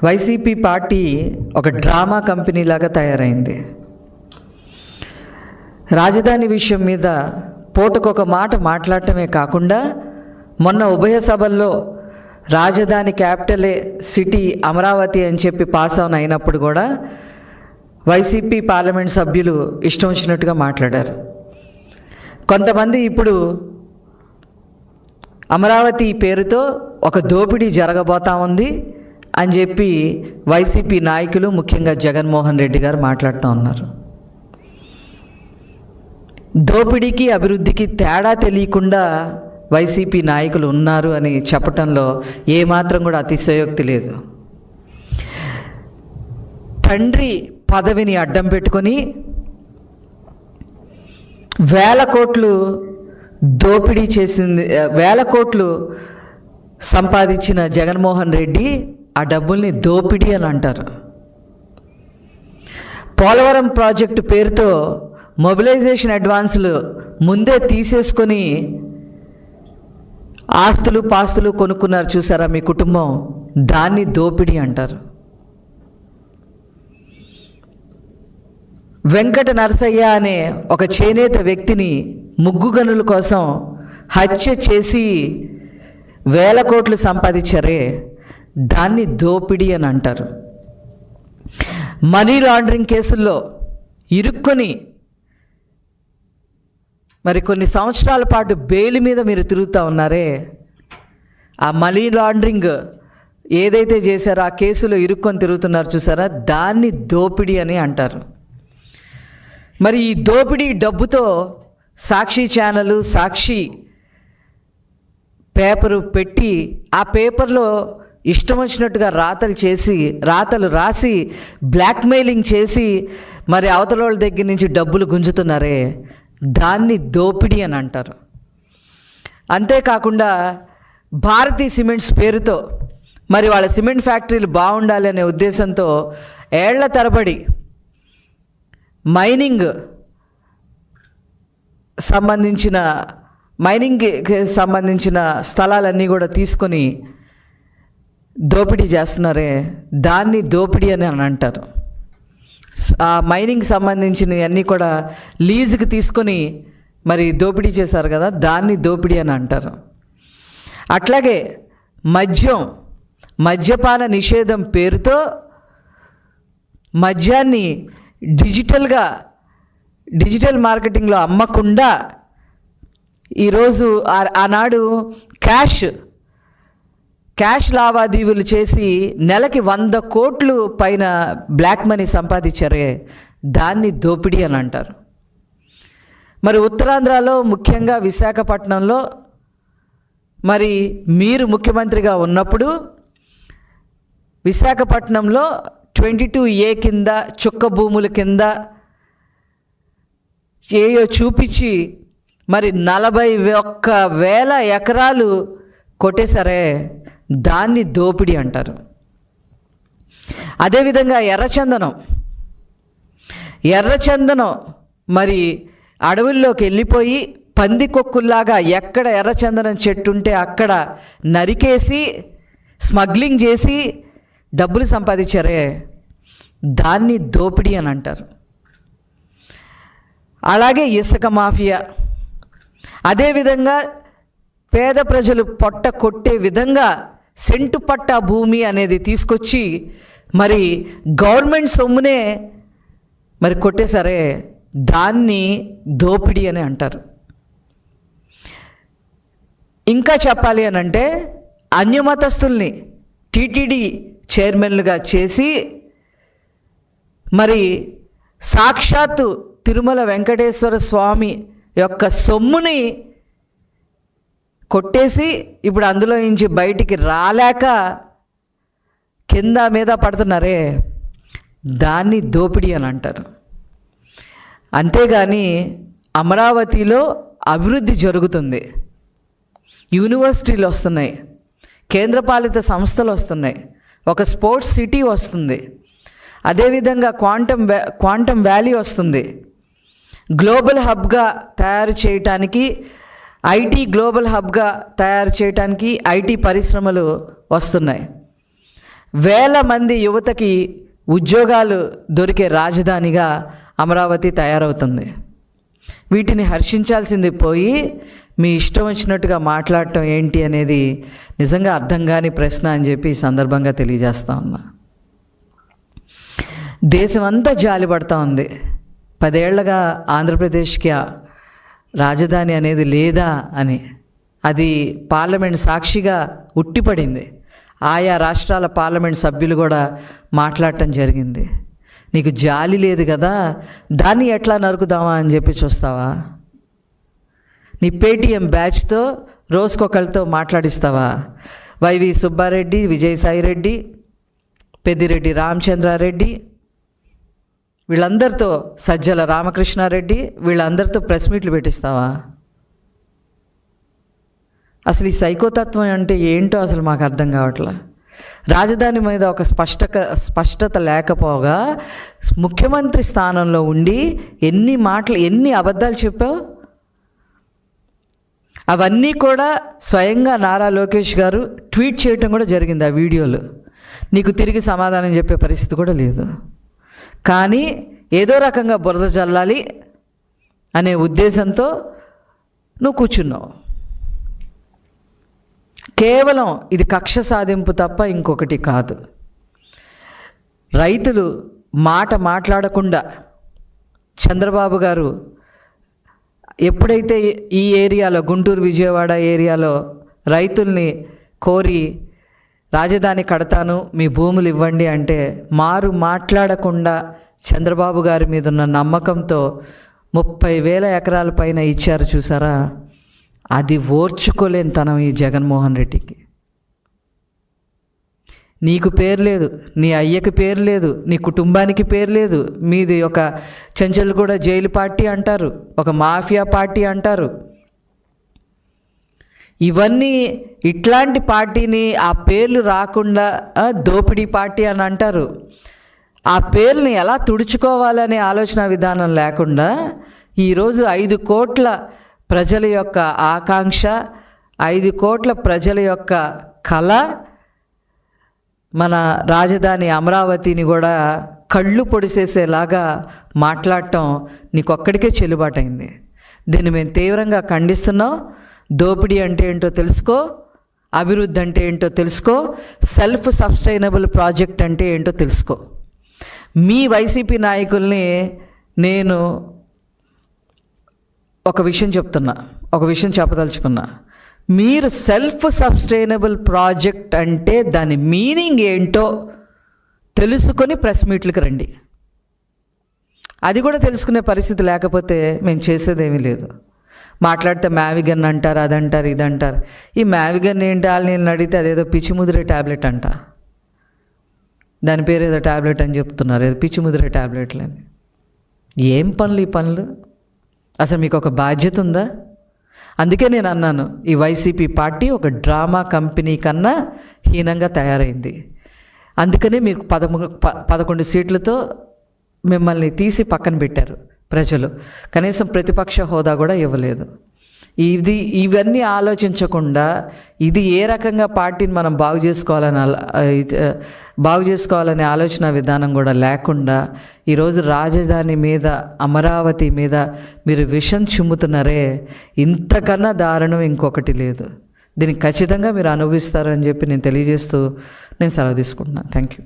YCP party ఒక drama company లాగా తయారైంది. రాజధాని విషయం మీద పూటకొక మాట మాట్లాడటమే కాకుండా మొన్న ఉభయ సభల్లో రాజధాని క్యాపిటలే సిటీ అమరావతి అని చెప్పి పాస్ ఆన్ అయినప్పుడు కూడా వైసీపీ పార్లమెంట్ సభ్యులు ఇష్టం వచ్చినట్టుగా మాట్లాడారు. కొంతమంది ఇప్పుడు అమరావతి పేరుతో ఒక దోపిడీ జరగబోతా ఉంది అని చెప్పి వైసీపీ నాయకులు, ముఖ్యంగా జగన్మోహన్ రెడ్డి గారు మాట్లాడుతూ ఉన్నారు. దోపిడీకి అభివృద్ధికి తేడా తెలియకుండా వైసీపీ నాయకులు ఉన్నారు అని చెప్పటంలో ఏమాత్రం కూడా అతిశయోక్తి లేదు. తండ్రి పదవిని అడ్డం పెట్టుకొని వేల కోట్లు దోపిడీ చేసింది, వేల కోట్లు సంపాదించిన జగన్మోహన్ రెడ్డి ఆ డబ్బుల్ని దోపిడీ అని అంటారు. పోలవరం ప్రాజెక్టు పేరుతో మొబిలైజేషన్ అడ్వాన్సులు ముందే తీసేసుకొని ఆస్తులు పాస్తులు కొనుక్కున్నారు చూసారా మీ కుటుంబం, దాన్ని దోపిడీ అంటారు. వెంకట నరసయ్య అనే ఒక చేనేత వ్యక్తిని ముగ్గు గనుల కోసం హత్య చేసి వేల కోట్లు సంపాదించారే, దాన్ని దోపిడీ అని అంటారు. మనీ లాండరింగ్ కేసుల్లో ఇరుక్కొని మరి కొన్ని సంవత్సరాల పాటు బెయిల్ మీద మీరు తిరుగుతూ ఉన్నారే, ఆ మనీ లాండరింగ్ ఏదైతే చేశారో ఆ కేసులో ఇరుక్కొని తిరుగుతున్నారు చూసారా, దాన్ని దోపిడీ అని అంటారు. మరి ఈ దోపిడీ డబ్బుతో సాక్షి ఛానల్, సాక్షి పేపరు పెట్టి ఆ పేపర్లో ఇష్టం వచ్చినట్టుగా రాతలు రాసి బ్లాక్మెయిలింగ్ చేసి మరి అవతల వాళ్ళ దగ్గర నుంచి డబ్బులు గుంజుతున్నారే, దాన్ని దోపిడీ అని అంటారు. అంతేకాకుండా భారతీ సిమెంట్స్ పేరుతో మరి వాళ్ళ సిమెంట్ ఫ్యాక్టరీలు బాగుండాలి అనే ఉద్దేశంతో ఏళ్ల తరబడి మైనింగ్కి సంబంధించిన స్థలాలన్నీ కూడా తీసుకొని దోపిడీ చేస్తున్నారే, దాన్ని దోపిడీ అని అంటారు. ఆ మైనింగ్ సంబంధించినవి అన్నీ కూడా లీజుకి తీసుకొని మరి దోపిడీ చేశారు కదా, దాన్ని దోపిడీ అని అంటారు. అట్లాగే మద్యపాన నిషేధం పేరుతో మద్యాన్ని డిజిటల్ మార్కెటింగ్లో అమ్మకుండా ఈరోజు ఆనాడు క్యాష్ లావాదేవీలు చేసి నెలకి 100 కోట్లు పైన బ్లాక్ మనీ సంపాదించారే, దాన్ని దోపిడీ అని అంటారు. మరి ఉత్తరాంధ్రలో ముఖ్యంగా విశాఖపట్నంలో మరి మీరు ముఖ్యమంత్రిగా ఉన్నప్పుడు విశాఖపట్నంలో 22A కింద చుక్క భూముల కింద ఏయో చూపించి మరి 41,000 ఎకరాలు కొట్టేశారే, దాన్ని దోపిడీ అంటారు. అదేవిధంగా ఎర్రచందనం మరి అడవుల్లోకి వెళ్ళిపోయి పందికొక్కుల్లాగా ఎక్కడ ఎర్రచందనం చెట్టు ఉంటే అక్కడ నరికేసి స్మగ్లింగ్ చేసి డబ్బులు సంపాదించారే, దాన్ని దోపిడీ అని అంటారు. అలాగే ఇసుక మాఫియా, అదేవిధంగా పేద ప్రజలు పొట్ట కొట్టే విధంగా సెంటు పట్టా భూమి అనేది తీసుకొచ్చి మరి గవర్నమెంట్ సొమ్మునే మరి కొట్టేశారే, దాన్ని దోపిడీ అని అంటారు. ఇంకా చెప్పాలి అని అంటే అన్యమతస్తుల్ని టీటీడీ చైర్మన్లుగా చేసి మరి సాక్షాత్తు తిరుమల వెంకటేశ్వర స్వామి యొక్క సొమ్ముని కొట్టేసి ఇప్పుడు అందులో నుంచి బయటికి రాలేక కింద మీద పడుతున్నారే, దాన్ని దోపిడీ అని అంటారు. అంతేగాని అమరావతిలో అభివృద్ధి జరుగుతుంది, యూనివర్సిటీలు వస్తున్నాయి, కేంద్రపాలిత సంస్థలు వస్తున్నాయి, ఒక స్పోర్ట్స్ సిటీ వస్తుంది, అదేవిధంగా క్వాంటమ్ వ్యాలీ వస్తుంది, గ్లోబల్ హబ్గా తయారు చేయటానికి ఐటీ గ్లోబల్ హబ్గా తయారు చేయటానికి ఐటీ పరిశ్రమలు వస్తున్నాయి. వేల మంది యువతకి ఉద్యోగాలు దొరికే రాజధానిగా అమరావతి తయారవుతుంది. వీటిని హర్షించాల్సింది పోయి మీ ఇష్టం వచ్చినట్టుగా మాట్లాడటం ఏంటి అనేది నిజంగా అర్థం కాని ప్రశ్న అని చెప్పి ఈ సందర్భంగా తెలియజేస్తా ఉన్నా. దేశం అంతా జాలిపడతా ఉంది. 10 ఏళ్లుగా ఆంధ్రప్రదేశ్కి రాజధాని అనేది లేదా అని. అది పార్లమెంట్ సాక్షిగా ఉట్టిపడింది. ఆయా రాష్ట్రాల పార్లమెంట్ సభ్యులు కూడా మాట్లాడటం జరిగింది. నీకు జాలి లేదు కదా, దాన్ని ఎట్లా నరుకుదామా అని చెప్పి చూస్తావా? నీ పేటీఎం బ్యాచ్తో రోజుకొకరితో మాట్లాడిస్తావా? వైవి సుబ్బారెడ్డి, విజయసాయిరెడ్డి, పెద్దిరెడ్డి రామచంద్రారెడ్డి, వీళ్ళందరితో, సజ్జల రామకృష్ణారెడ్డి, వీళ్ళందరితో ప్రెస్ మీట్లు పెట్టిస్తావా? అసలు ఈ సైకోతత్వం అంటే ఏంటో అసలు మాకు అర్థం కావట్లే. రాజధాని మీద ఒక స్పష్టత లేకపోగా ముఖ్యమంత్రి స్థానంలో ఉండి ఎన్ని అబద్ధాలు చెప్పావు. అవన్నీ కూడా స్వయంగా నారా లోకేష్ గారు ట్వీట్ చేయటం కూడా జరిగింది. ఆ వీడియోలు నీకు తిరిగి సమాధానం చెప్పే పరిస్థితి కూడా లేదు. కానీ ఏదో రకంగా బురద చల్లాలి అనే ఉద్దేశంతో నువ్వు కూర్చున్నావు. కేవలం ఇది కక్ష సాధింపు తప్ప ఇంకొకటి కాదు. రైతులు మాట్లాడకుండా చంద్రబాబు గారు ఎప్పుడైతే ఈ ఏరియాలో, గుంటూరు విజయవాడ ఏరియాలో రైతుల్ని కోరి రాజధాని కడతాను, మీ భూములు ఇవ్వండి అంటే మాట్లాడకుండా చంద్రబాబు గారి మీద ఉన్న నమ్మకంతో 30,000 ఎకరాల పైన ఇచ్చారు చూసారా. అది ఓర్చుకోలేని తనం ఈ జగన్మోహన్ రెడ్డికి. నీకు పేరు లేదు, నీ అయ్యకి పేరు లేదు, నీ కుటుంబానికి పేరు లేదు. మీది ఒక చెంచల్గూడ జైలు పార్టీ అంటారు, ఒక మాఫియా పార్టీ అంటారు. ఇవన్నీ ఇట్లాంటి పార్టీని ఆ పేర్లు రాకుండా దోపిడీ పార్టీ అని అంటారు. ఆ పేర్లని ఎలా తుడుచుకోవాలనే ఆలోచన విధానం లేకుండా ఈరోజు 5 కోట్ల ప్రజల యొక్క ఆకాంక్ష, 5 కోట్ల ప్రజల యొక్క కళ, మన రాజధాని అమరావతిని కూడా కళ్ళు పొడిసేసేలాగా మాట్లాడటం నీకొక్కడికే చెల్లుబాటైంది. దీన్ని మేము తీవ్రంగా ఖండిస్తున్నాం. దోపిడీ అంటే ఏంటో తెలుసుకో, అభివృద్ధి అంటే ఏంటో తెలుసుకో, సెల్ఫ్ సస్టైనబుల్ ప్రాజెక్ట్ అంటే ఏంటో తెలుసుకో. మీ వైసీపీ నాయకుల్ని నేను ఒక విషయం చెప్పదలుచుకున్నా. మీరు సెల్ఫ్ సస్టైనబుల్ ప్రాజెక్ట్ అంటే దాని మీనింగ్ ఏంటో తెలుసుకొని ప్రెస్ మీట్లకు రండి. అది కూడా తెలుసుకునే పరిస్థితి లేకపోతే మేము చేసేదేమీ లేదు. మాట్లాడితే మ్యావిగన్ అంటారు, అదంటారు, ఇదంటారు. ఈ మ్యావిగన్ ఏంటి నేను అడిగితే అదేదో పిచ్చిముదిరే ట్యాబ్లెట్ అంట. దాని పేరు ఏదో ట్యాబ్లెట్ అని చెప్తున్నారు, ఏదో పిచ్చిముదిరే ట్యాబ్లెట్లు అని. ఏం పనులు ఈ పనులు? అసలు మీకు ఒక బాధ్యత ఉందా? అందుకే నేను అన్నాను, ఈ వైసీపీ పార్టీ ఒక డ్రామా కంపెనీ కన్నా హీనంగా తయారైంది. అందుకనే మీరు 11 సీట్లతో మిమ్మల్ని తీసి పక్కన పెట్టారు ప్రజలు. కనీసం ప్రతిపక్ష హోదా కూడా ఇవ్వలేదు. ఇవన్నీ ఆలోచించకుండా ఇది ఏ రకంగా పార్టీని మనం బాగు చేసుకోవాలనే ఆలోచన విధానం కూడా లేకుండా ఈరోజు రాజధాని మీద, అమరావతి మీద మీరు విషం చిమ్ముతున్నారే, ఇంతకన్నా దారుణం ఇంకొకటి లేదు. దీనికి ఖచ్చితంగా మీరు అనుభవిస్తారు అని చెప్పి నేను తెలియజేస్తూ నేను సెలవు తీసుకుంటున్నాను. Thank you.